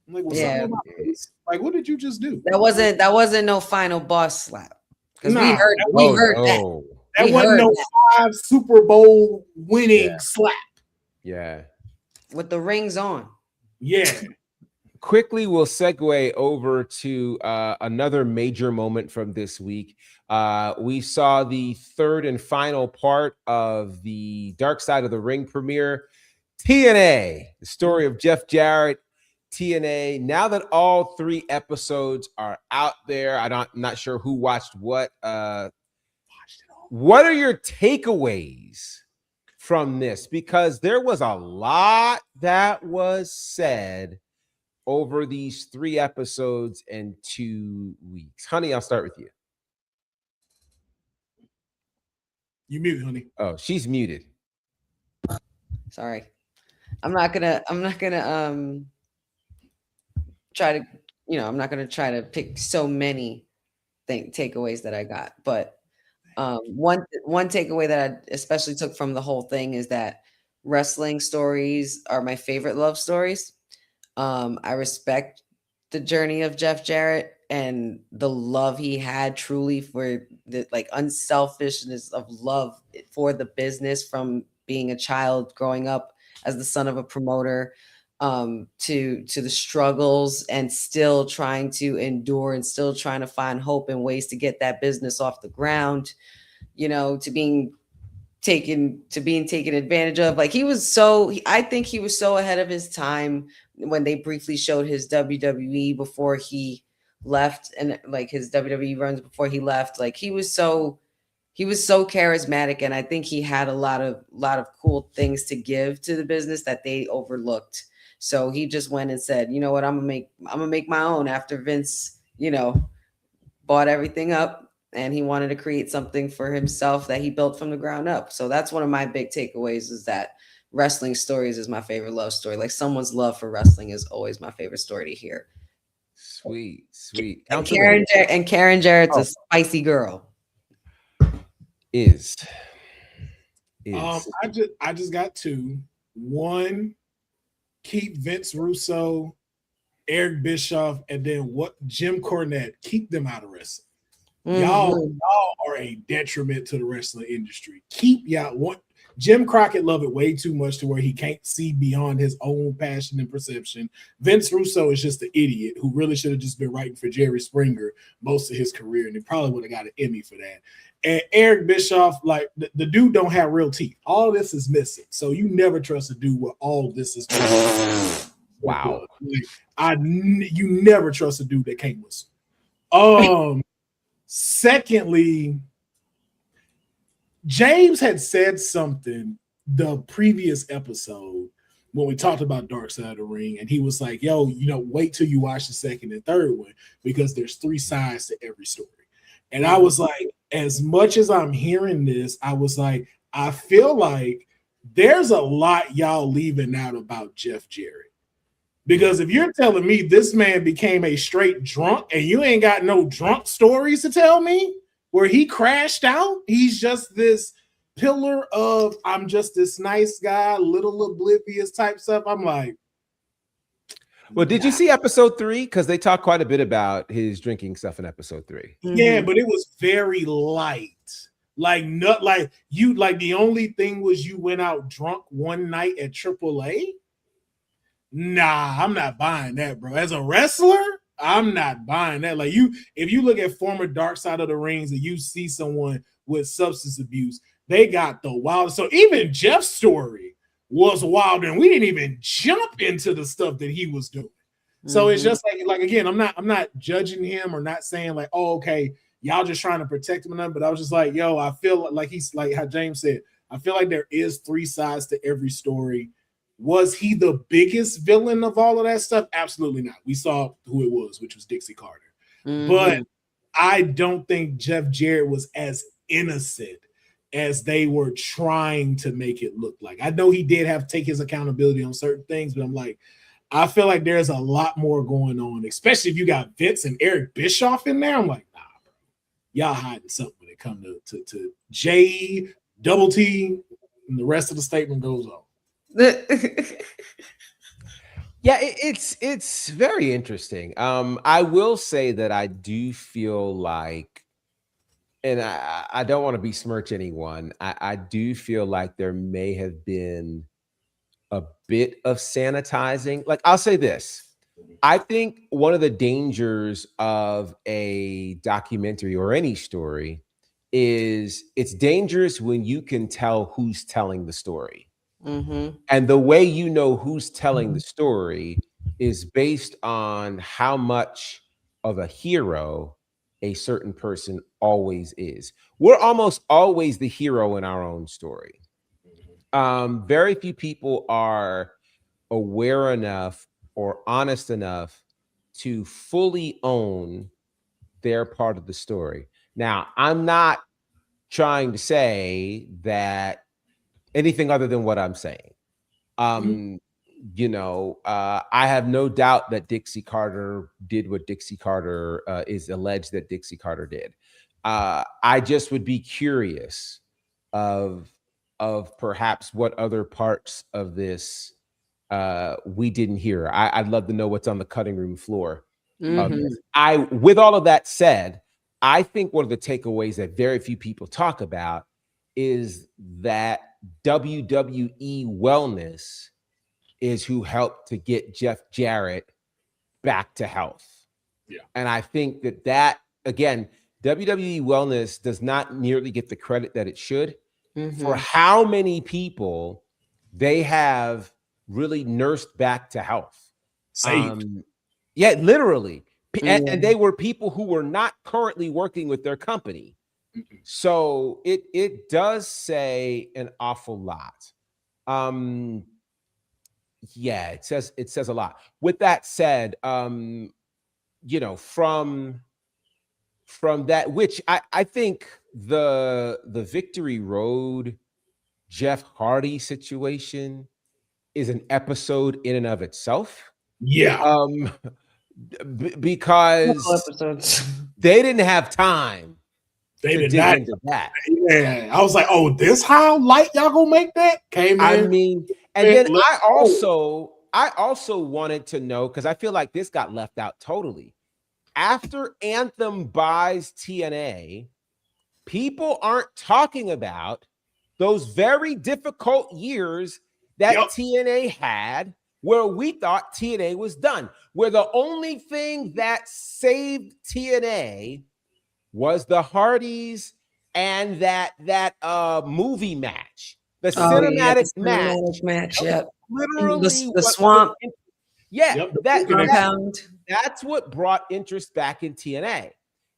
like what did you just do? That wasn't no final boss slap. Because we heard that. That wasn't no 5 Super Bowl winning slap. Yeah. With the rings on. Yeah. Quickly, we'll segue over to another major moment from this week. We saw the third and final part of the Dark Side of the Ring premiere. TNA, the story of Jeff Jarrett. TNA. Now that all 3 episodes are out there, I'm not sure who watched what. What are your takeaways from this? Because there was a lot that was said over these 3 episodes and 2 weeks. Honey, I'll start with you. You muted, honey. Oh, she's muted. Sorry. I'm not gonna try to, I'm not gonna try to pick so many takeaways that I got, but one takeaway that I especially took from the whole thing is that wrestling stories are my favorite love stories. I respect the journey of Jeff Jarrett and the love he had truly for the unselfishness of love for the business from being a child growing up as the son of a promoter, to the struggles and still trying to endure and still trying to find hope and ways to get that business off the ground, to being taken advantage of. Like I think he was so ahead of his time when they briefly showed his WWE before he left, and like his WWE runs before he left. Like he was so charismatic, and I think he had a lot of cool things to give to the business that they overlooked. So he just went and said, you know what, I'm gonna make my own after Vince, bought everything up, and he wanted to create something for himself that he built from the ground up. So that's one of my big takeaways, is that wrestling stories is my favorite love story. Like someone's love for wrestling is always my favorite story to hear. Sweet. And Karen Jarrett's a spicy girl. Is. I just got 2. One, keep Vince Russo, Eric Bischoff, and then Jim Cornette, keep them out of wrestling. Mm-hmm. Y'all are a detriment to the wrestling industry. Jim Crockett loved it way too much to where he can't see beyond his own passion and perception. Vince Russo is just an idiot who really should have just been writing for Jerry Springer most of his career, and he probably would have got an Emmy for that. And Eric Bischoff, like the dude don't have real teeth. All this is missing. So you never trust a dude with all this is missing. Wow. You never trust a dude that can't whistle. Secondly, James had said something the previous episode when we talked about Dark Side of the Ring, and he was like, yo, wait till you watch the second and third one, because there's 3 sides to every story. And I was like, as much as I'm hearing this, I was like, I feel like there's a lot y'all leaving out about Jeff Jarrett. Because if you're telling me this man became a straight drunk and you ain't got no drunk stories to tell me, where he crashed out. He's just this pillar of I'm just this nice guy, little oblivious type stuff. I'm like, Well, did you see episode 3? Because they talk quite a bit about his drinking stuff in episode 3. yeah, but it was very light. Like not like you like the only thing was you went out drunk one night at AAA. Nah, I'm not buying that, bro. As a wrestler, I'm not buying that. Like if you look at former Dark Side of the Rings and you see someone with substance abuse, they got the wild. So even Jeff's story was wild, and we didn't even jump into the stuff that he was doing. So it's just like again, I'm not judging him or not saying like, oh, okay, y'all just trying to protect him or nothing. But I was just like, yo, I feel like he's like how James said, I feel like there is 3 sides to every story. Was he the biggest villain of all of that stuff? Absolutely not. We saw who it was, which was Dixie Carter. But I don't think Jeff Jarrett was as innocent as they were trying to make it look like. I know he did have to take his accountability on certain things, but I'm like, I feel like there's a lot more going on, especially if you got Vince and Eric Bischoff in there. I'm like, nah, bro. Y'all hiding something when it comes to J, Double T, and the rest of the statement goes on. Yeah, it's very interesting. I will say that I do feel like, and I don't want to besmirch anyone. I do feel like there may have been a bit of sanitizing. Like I'll say this. I think one of the dangers of a documentary or any story is it's dangerous when you can tell who's telling the story. And the way you know who's telling the story is based on how much of a hero a certain person always is. We're almost always the hero in our own story. Very few people are aware enough or honest enough to fully own their part of the story. Now, I'm not trying to say that anything other than what I'm saying. I have no doubt that Dixie Carter did what Dixie Carter is alleged that Dixie Carter did. I just would be curious of perhaps what other parts of this we didn't hear. I'd love to know what's on the cutting room floor. With all of that said, I think one of the takeaways that very few people talk about is that WWE Wellness is who helped to get Jeff Jarrett back to health. Yeah. And I think that again, WWE Wellness does not nearly get the credit that it should for how many people they have really nursed back to health. Yeah, literally. And they were people who were not currently working with their company. So it does say an awful lot. Yeah, it says a lot. With that said, from that, which I think the Victory Road Jeff Hardy situation is an episode in and of itself. Yeah. Because they didn't have time. They did dig not into that. Yeah, I was like, "Oh, this how light y'all gonna make that?" Came in. I mean, and then I also wanted to know because I feel like this got left out totally. After Anthem buys TNA, people aren't talking about those very difficult years that TNA had, where we thought TNA was done, where the only thing that saved TNA was the Hardys and that movie match, the cinematic match. Yep. Literally the swamp. That's what brought interest back in TNA.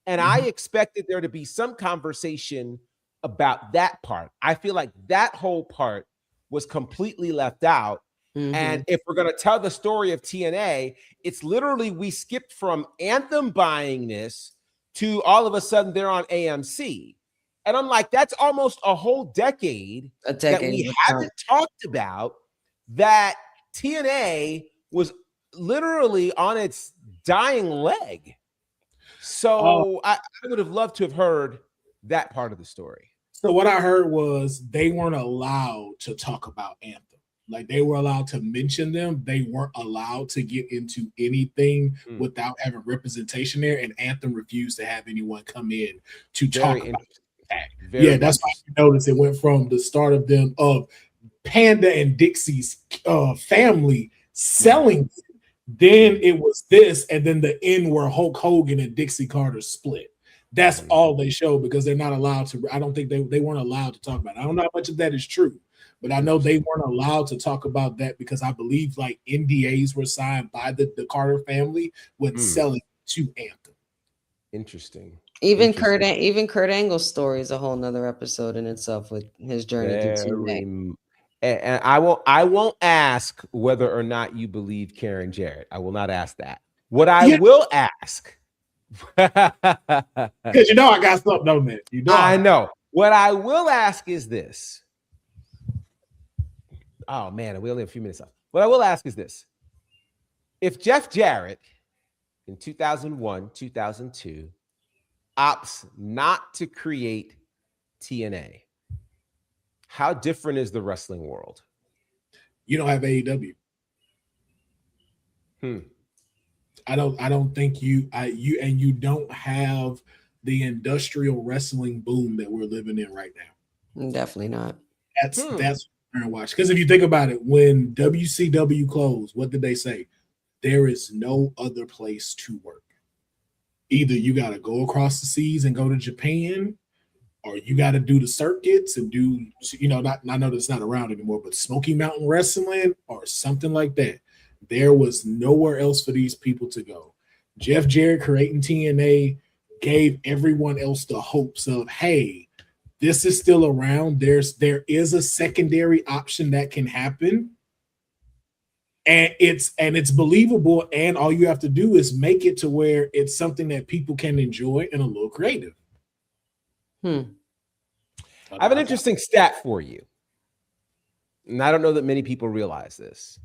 And I expected there to be some conversation about that part. I feel like that whole part was completely left out. And if we're going to tell the story of TNA, it's literally we skipped from Anthem buying this to all of a sudden they're on AMC. And I'm like, that's almost a whole decade that we haven't talked about, that TNA was literally on its dying leg. So I would have loved to have heard that part of the story. So what I heard was they weren't allowed to talk about Anthem. Like they were allowed to mention them. They weren't allowed to get into anything without having representation there. And Anthem refused to have anyone come in to talk about that. Yeah, that's why you notice it went from the start of them of Panda and Dixie's family selling. Then it was this, and then the end where Hulk Hogan and Dixie Carter split. That's all they show because they're not allowed to. I don't think they weren't allowed to talk about it. I don't know how much of that is true, but I know they weren't allowed to talk about that because I believe like NDAs were signed by the Carter family when selling to Anthem. Interesting. Even Kurt Angle's story is a whole nother episode in itself with his journey through TNA. And I won't ask whether or not you believe Karen Jarrett. I will not ask that. What I will ask, because you know I got something on that. You know I know. What I will ask is this. Oh man, we only have a few minutes left. What I will ask is this: if Jeff Jarrett in 2001, 2002 opts not to create TNA, how different is the wrestling world? You don't have AEW. I don't think you don't have the industrial wrestling boom that we're living in right now. Definitely not. That's what I watch. Because if you think about it, when WCW closed, what did they say? There is no other place to work. Either you got to go across the seas and go to Japan, or you got to do the circuits and do, I know that's not around anymore, but Smoky Mountain Wrestling or something like that. There was nowhere else for these people to go. Jeff Jarrett creating TNA gave everyone else the hopes of, hey, this is still around. There is a secondary option that can happen. And it's believable. And all you have to do is make it to where it's something that people can enjoy and a little creative. I have an interesting stat for you. And I don't know that many people realize this.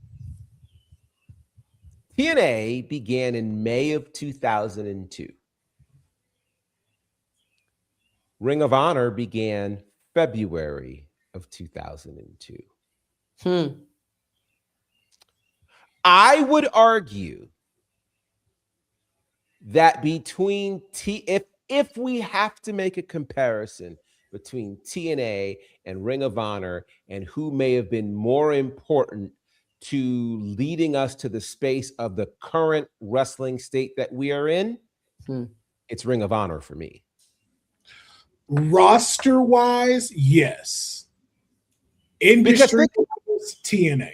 TNA began in May of 2002. Ring of Honor began February of 2002. I would argue that between if we have to make a comparison between TNA and Ring of Honor and who may have been more important to leading us to the space of the current wrestling state that we are in, it's Ring of Honor for me. Roster-wise, yes. Industry-wise, TNA.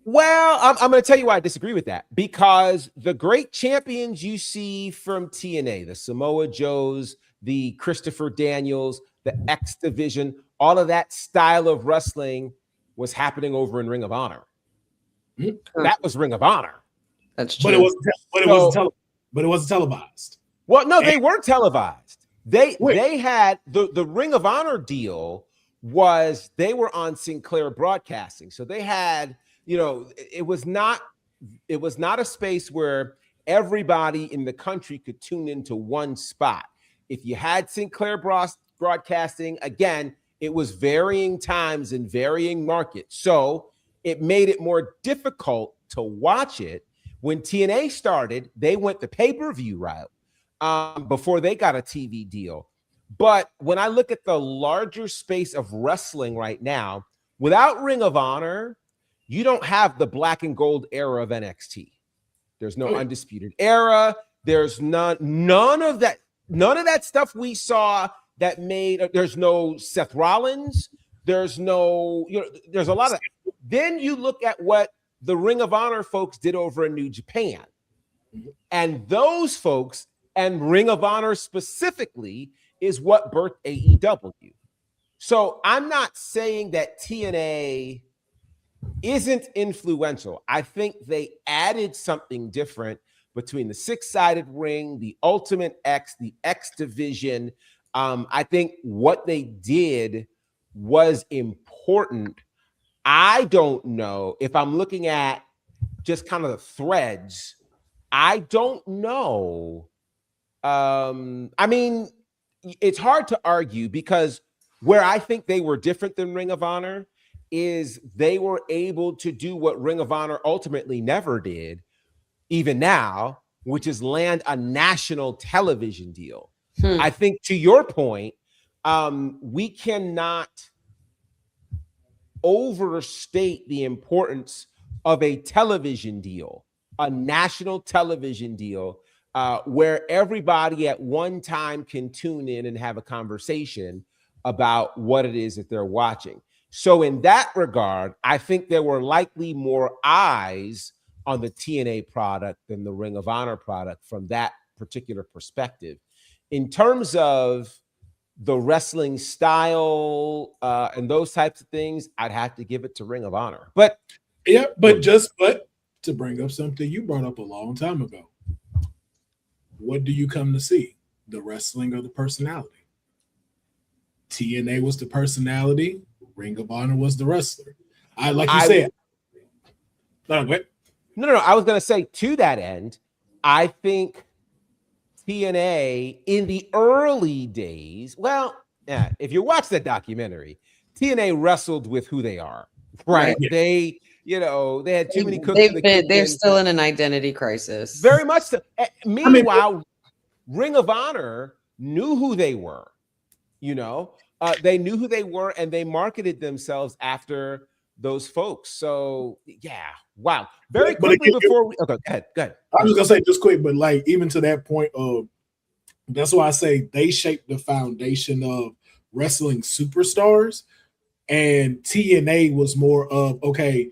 Well, I'm going to tell you why I disagree with that. Because the great champions you see from TNA, the Samoa Joes, the Christopher Daniels, the X Division, all of that style of wrestling was happening over in Ring of Honor. That was Ring of Honor. That's true. But it wasn't televised. Well, no, they weren't televised. They had the Ring of Honor deal was they were on Sinclair Broadcasting. So they had, it was not a space where everybody in the country could tune into one spot. If you had Sinclair Broadcasting, again, it was varying times and varying markets. So it made it more difficult to watch it. When TNA started, they went the pay-per-view route before they got a TV deal. But when I look at the larger space of wrestling right now, without Ring of Honor, you don't have the black and gold era of NXT. There's no Undisputed Era. There's none of that stuff we saw that made. There's no Seth Rollins. There's no, there's a lot of. Then you look at what the Ring of Honor folks did over in New Japan, and those folks and Ring of Honor specifically is what birthed AEW. So I'm not saying that TNA isn't influential. I think they added something different between the six-sided ring, the Ultimate X, the X Division. I think what they did was important. I don't know if I'm looking at just kind of the threads. I don't know. I mean, it's hard to argue, because where I think they were different than Ring of Honor is they were able to do what Ring of Honor ultimately never did, even now, which is land a national television deal. I think, to your point, we cannot overstate the importance of a television deal, a national television deal, where everybody at one time can tune in and have a conversation about what it is that they're watching. So in that regard, I think there were likely more eyes on the TNA product than the Ring of Honor product from that particular perspective. In terms of the wrestling style and those types of things, I'd have to give it to Ring of Honor. But yeah, but to bring up something you brought up a long time ago, what do you come to see? The wrestling or the personality? TNA was the personality. Ring of Honor was the wrestler. No, I was going to say, to that end, I think TNA in the early days, if you watch that documentary, TNA wrestled with who they are, right? Yeah. They had too many cooks in the kitchen. They're still in an identity crisis. Very much so. Meanwhile, Ring of Honor knew who they were. They knew who they were, and they marketed themselves after those folks. So yeah, wow. Very quickly before we go ahead. I was gonna say just quick, but like even to that point of, that's why I say they shaped the foundation of wrestling superstars, and TNA was more of, okay,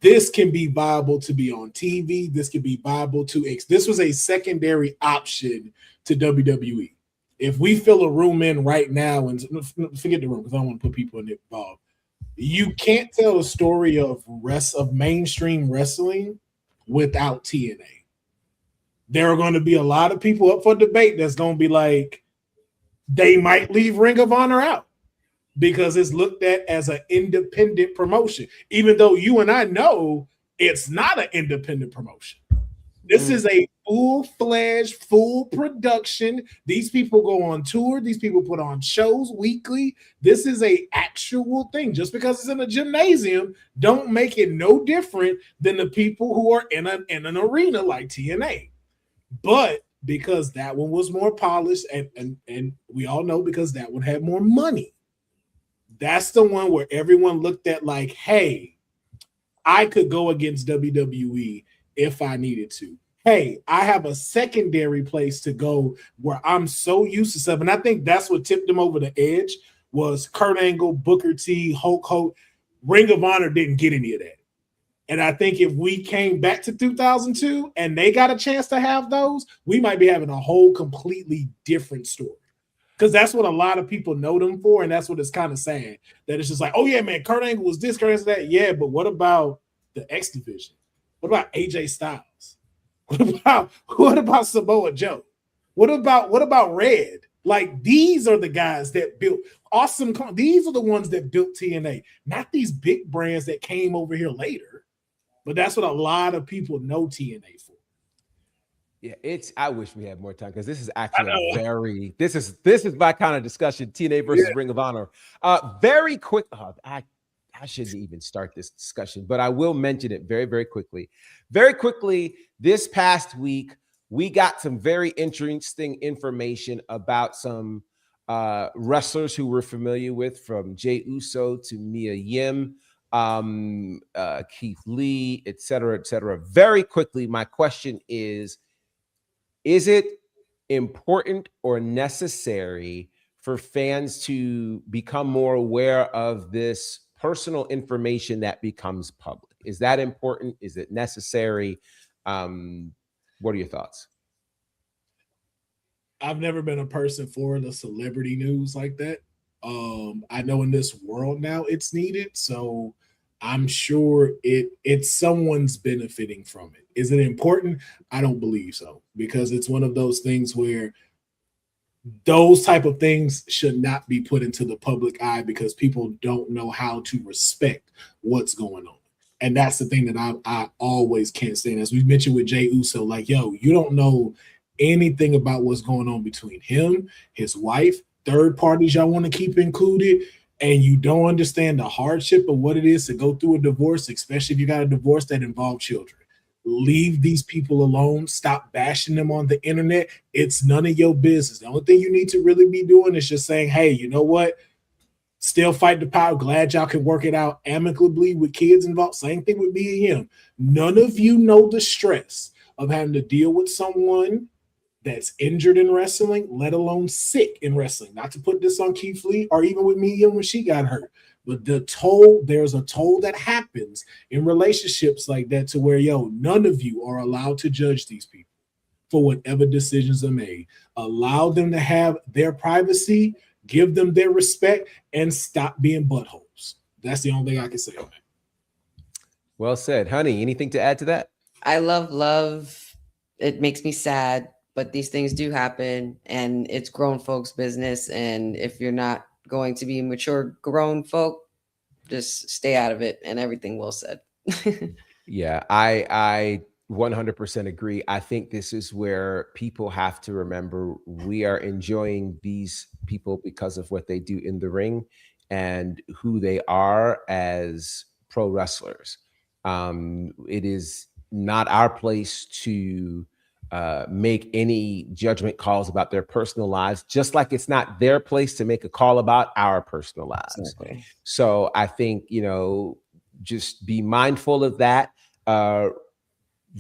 this can be viable to be on TV. This can be viable to this was a secondary option to WWE. If we fill a room in right now, and forget the room because I don't want to put people involved, you can't tell a story of mainstream wrestling without TNA. There are going to be a lot of people up for debate that's going to be like, they might leave Ring of Honor out because it's looked at as an independent promotion, even though you and I know it's not an independent promotion. This is a full-fledged, full production. These people go on tour. These people put on shows weekly. This is a actual thing. Just because it's in a gymnasium, don't make it no different than the people who are in an arena like TNA. But because that one was more polished, and we all know because that one had more money, that's the one where everyone looked at like, hey, I could go against WWE if I needed to. Hey, I have a secondary place to go where I'm so used to stuff. And I think that's what tipped them over the edge was Kurt Angle, Booker T, Hulk Hogan. Ring of Honor didn't get any of that. And I think if we came back to 2002 and they got a chance to have those, we might be having a whole completely different story. Because that's what a lot of people know them for. And that's what it's kind of sad. That it's just like, oh, yeah, man, Kurt Angle was this, Kurt Angle was that. Yeah, but what about the X Division? What about AJ Styles? What about Samoa Joe? What about Red? Like, these are the guys that built awesome. These are the ones that built TNA, not these big brands that came over here later. But that's what a lot of people know TNA for. Yeah, I wish we had more time because this is actually this is my kind of discussion. TNA versus Ring of Honor. Very quick. I shouldn't even start this discussion, but I will mention it very, very quickly. Very quickly, this past week, we got some very interesting information about some wrestlers who we're familiar with, from Jey Uso to Mia Yim, Keith Lee, et cetera, et cetera. Very quickly, my question is it important or necessary for fans to become more aware of this personal information that becomes public? Is that important? Is it necessary? What are your thoughts? I've never been a person for the celebrity news like that. I know in this world now it's needed, so I'm sure it's someone's benefiting from it. Is it important? I don't believe so, because it's one of those things where those type of things should not be put into the public eye because people don't know how to respect what's going on. And that's the thing that I always can't stand. As we mentioned with Jey Uso, like, yo, you don't know anything about what's going on between him, his wife, third parties y'all want to keep included, and you don't understand the hardship of what it is to go through a divorce, especially if you got a divorce that involves children. Leave these people alone. Stop bashing them on the internet. It's none of your business. The only thing you need to really be doing is just saying, hey, you know what? Still fight the power. Glad y'all can work it out amicably with kids involved. Same thing with me and him. None of you know the stress of having to deal with someone that's injured in wrestling, let alone sick in wrestling. Not to put this on Keith Lee or even with me when she got hurt. But there's a toll that happens in relationships like that to where, none of you are allowed to judge these people for whatever decisions are made. Allow them to have their privacy, give them their respect, and stop being buttholes. That's the only thing I can say on that. Well said. Honey, anything to add to that? I love love. It makes me sad, but these things do happen, and it's grown folks' business. And if you're not going to be mature grown folk, just stay out of it and everything well said. Yeah, I 100% agree. I think this is where people have to remember we are enjoying these people because of what they do in the ring and who they are as pro wrestlers. It is not our place to make any judgment calls about their personal lives, just like it's not their place to make a call about our personal lives. Exactly. So I think, just be mindful of that.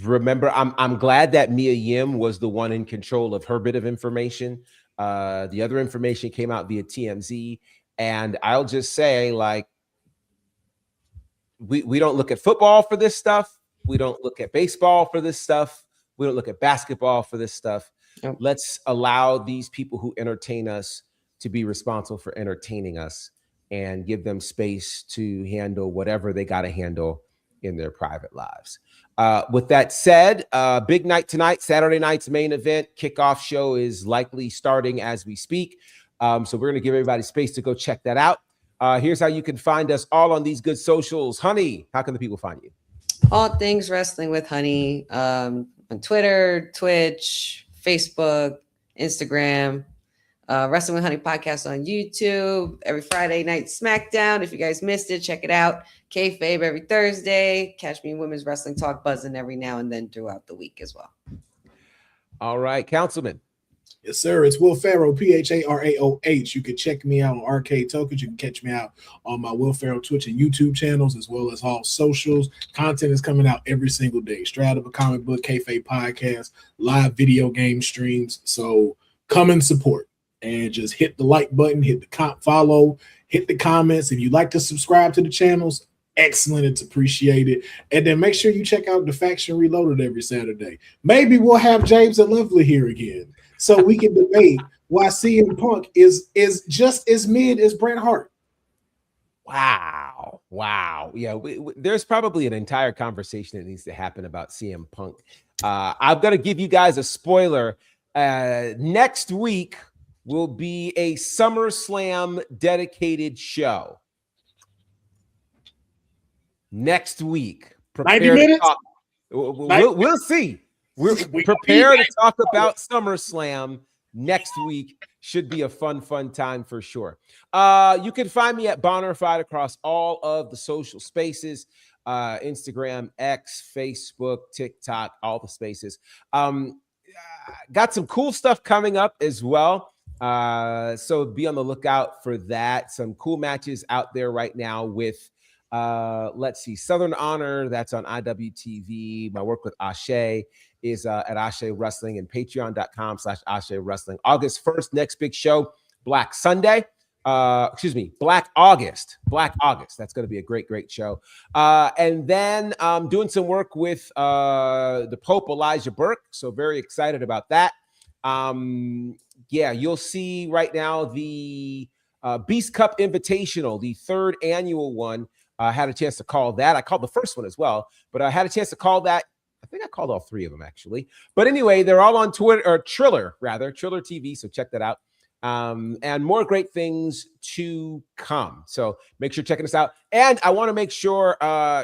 Remember, I'm glad that Mia Yim was the one in control of her bit of information. The other information came out via TMZ. And I'll just say, like, we don't look at football for this stuff. We don't look at baseball for this stuff. We don't look at basketball for this stuff. Yep. Let's allow these people who entertain us to be responsible for entertaining us and give them space to handle whatever they got to handle in their private lives. With that said, big night tonight, Saturday night's main event. Kickoff show is likely starting as we speak. So we're going to give everybody space to go check that out. Here's how you can find us all on these good socials. Honey, how can the people find you? All things wrestling with Honey on Twitter, Twitch, Facebook, Instagram. Wrestling with Honey podcast on YouTube. Every Friday night SmackDown. If you guys missed it, check it out. Kayfabe every Thursday. Catch me in Women's Wrestling Talk buzzing every now and then throughout the week as well. All right, Councilman. Yes, sir. It's Will Ferrell, Pharaoh. You can check me out on Arcade Tokens. You can catch me out on my Will Ferrell Twitch and YouTube channels, as well as all socials. Content is coming out every single day. Straight out of a comic book, Kayfabe podcast, live video game streams. So come and support. And just hit the like button, hit the follow, hit the comments. If you'd like to subscribe to the channels, excellent. It's appreciated. And then make sure you check out The Faction Reloaded every Saturday. Maybe we'll have James and Lovely here again so we can debate why CM Punk is just as mid as Bret Hart. Wow. Yeah, there's probably an entire conversation that needs to happen about CM Punk. I'm going to give you guys a spoiler. Next week will be a SummerSlam dedicated show. Next week. 90 minutes? We'll see. We're prepared to talk about SummerSlam next week. Should be a fun time for sure. You can find me at Bonnerfide across all of the social spaces. Instagram, X, Facebook, TikTok, all the spaces. Got some cool stuff coming up as well. So be on the lookout for that. Some cool matches out there right now with, let's see, Southern Honor. That's on IWTV. My work with Ashe is at Ashe Wrestling and patreon.com/Ashe Wrestling. August 1st, next big show, Black Sunday. Black August. That's going to be a great show. And then doing some work with the Pope Elijah Burke. So very excited about that. Yeah, you'll see right now the Beast Cup Invitational, the third annual one. I had a chance to call that. I called the first one as well, but I had a chance to call that. I think I called all three of them actually. But anyway, they're all on Twitter, or Triller TV. So check that out. And more great things to come. So make sure you're checking us out. And I want to make sure,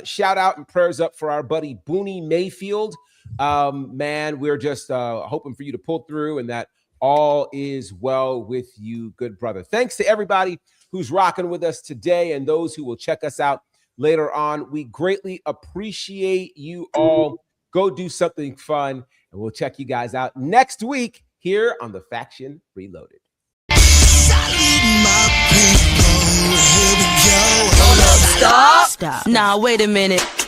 shout out and prayers up for our buddy Booney Mayfield, Man, we're just hoping for you to pull through and that all is well with you, good brother. Thanks to everybody who's rocking with us today and those who will check us out later on. We greatly appreciate you all. Go do something fun, and we'll check you guys out next week here on The Faction Reloaded. Stop. Nah, wait a minute.